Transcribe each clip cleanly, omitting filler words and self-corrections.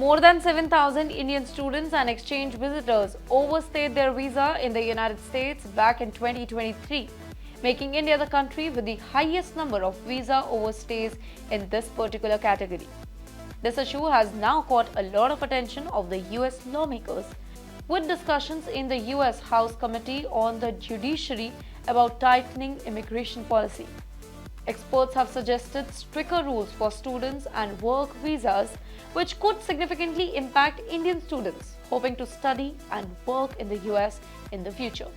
More than 7,000 Indian students and exchange visitors overstayed their visa in the United States back in 2023, making India the country with the highest number of visa overstays in this particular category. This issue has now caught a lot of attention of the US lawmakers, with discussions in the US House Committee on the Judiciary about tightening immigration policy. Experts have suggested stricter rules for students and work visas, which could significantly impact Indian students hoping to study and work in the US in the future.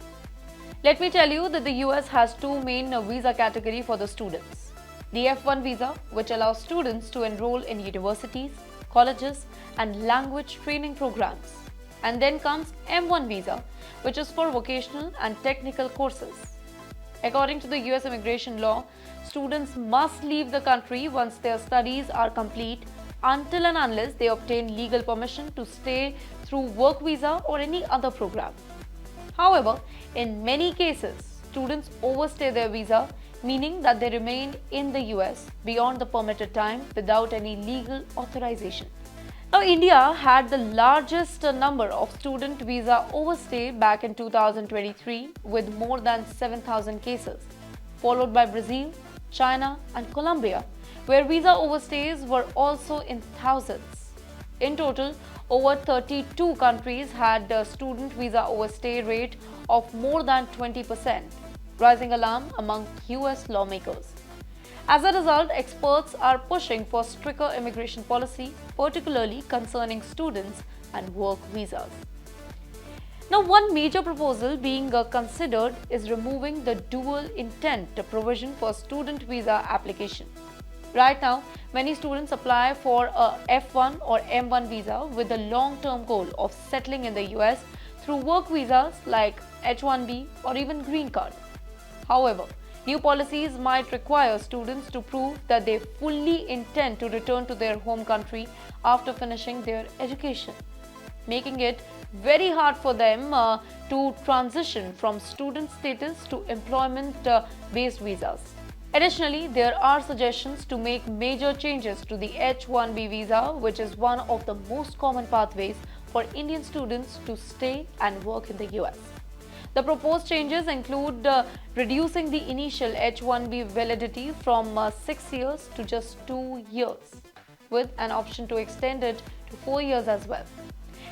Let me tell you that the US has two main visa categories for the students. The F1 visa, which allows students to enroll in universities, colleges, and language training programs. And then comes M1 visa, which is for vocational and technical courses. According to the US immigration law, students must leave the country once their studies are complete until and unless they obtain legal permission to stay through work visa or any other program. However, in many cases, students overstay their visa, meaning that they remain in the US beyond the permitted time without any legal authorization. Now, India had the largest number of student visa overstay back in 2023 with more than 7,000 cases, followed by Brazil, China, and Colombia, where visa overstays were also in thousands. In total, over 32 countries had a student visa overstay rate of more than 20%, raising alarm among US lawmakers. As a result, experts are pushing for stricter immigration policy, particularly concerning students and work visas. Now, one major proposal being considered is removing the dual intent provision for student visa application. Right now, many students apply for a F1 or M1 visa with the long-term goal of settling in the US through work visas like H1B or even green card. However, new policies might require students to prove that they fully intend to return to their home country after finishing their education, making it very hard for them to transition from student status to employment-based visas. Additionally, there are suggestions to make major changes to the H1B visa, which is one of the most common pathways for Indian students to stay and work in the US. The proposed changes include reducing the initial H1B validity from 6 years to just 2 years, with an option to extend it to 4 years as well.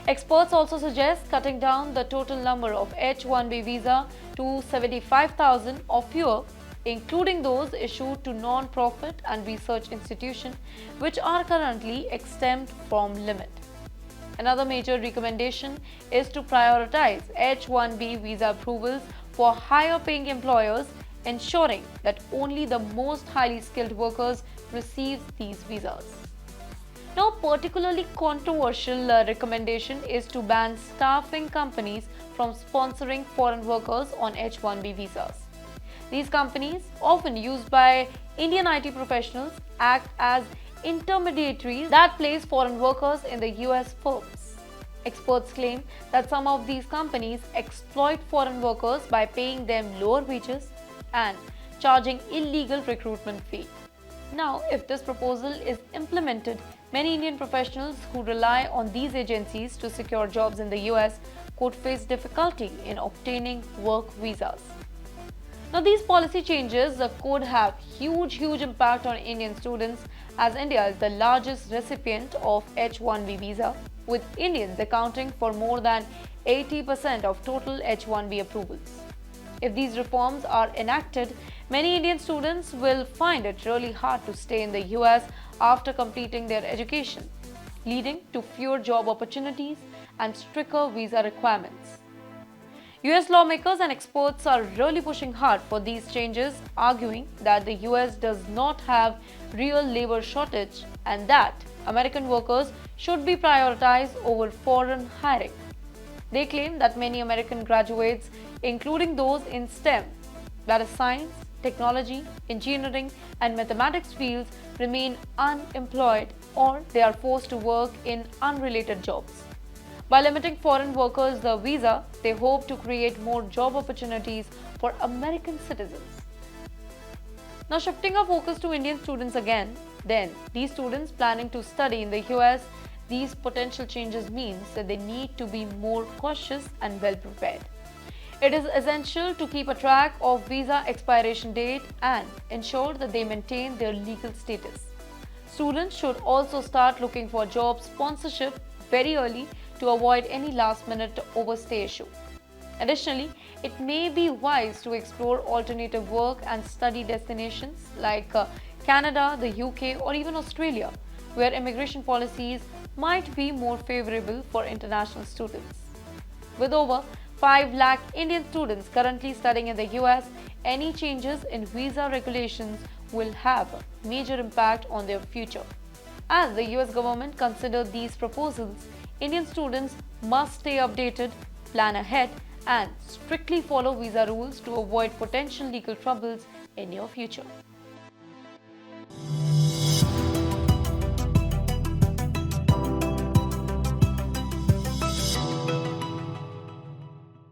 Experts also suggest cutting down the total number of H1B visa to 75,000 or fewer, including those issued to non-profit and research institutions, which are currently exempt from limit. Another major recommendation is to prioritize H1B visa approvals for higher-paying employers, ensuring that only the most highly skilled workers receive these visas. Now, a particularly controversial recommendation is to ban staffing companies from sponsoring foreign workers on H1B visas. These companies, often used by Indian IT professionals, act as intermediaries that place foreign workers in the US firms. Experts claim that some of these companies exploit foreign workers by paying them lower wages and charging illegal recruitment fees. Now, if this proposal is implemented, many Indian professionals who rely on these agencies to secure jobs in the US could face difficulty in obtaining work visas. Now, these policy changes could have huge impact on Indian students, as India is the largest recipient of H1B visa, with Indians accounting for more than 80% of total H1B approvals. If these reforms are enacted, many Indian students will find it really hard to stay in the US after completing their education, leading to fewer job opportunities and stricter visa requirements. US lawmakers and experts are really pushing hard for these changes, arguing that the US does not have real labor shortage and that American workers should be prioritized over foreign hiring. They claim that many American graduates, including those in STEM, that is science, technology, engineering, and mathematics fields, remain unemployed or they are forced to work in unrelated jobs. By limiting foreign workers the visa, they hope to create more job opportunities for American citizens. Now, shifting our focus to Indian students again, then these students planning to study in the US These potential changes means that they need to be more cautious and well prepared. It is essential to keep a track of visa expiration date and ensure that they maintain their legal status. Students should also start looking for job sponsorship very early to avoid any last-minute overstay issue. Additionally, it may be wise to explore alternative work and study destinations like Canada, the UK, or even Australia, where immigration policies might be more favorable for international students. With over 5 lakh Indian students currently studying in the US, any changes in visa regulations will have a major impact on their future. As the US government considers these proposals, Indian students must stay updated, plan ahead, and strictly follow visa rules to avoid potential legal troubles in your future.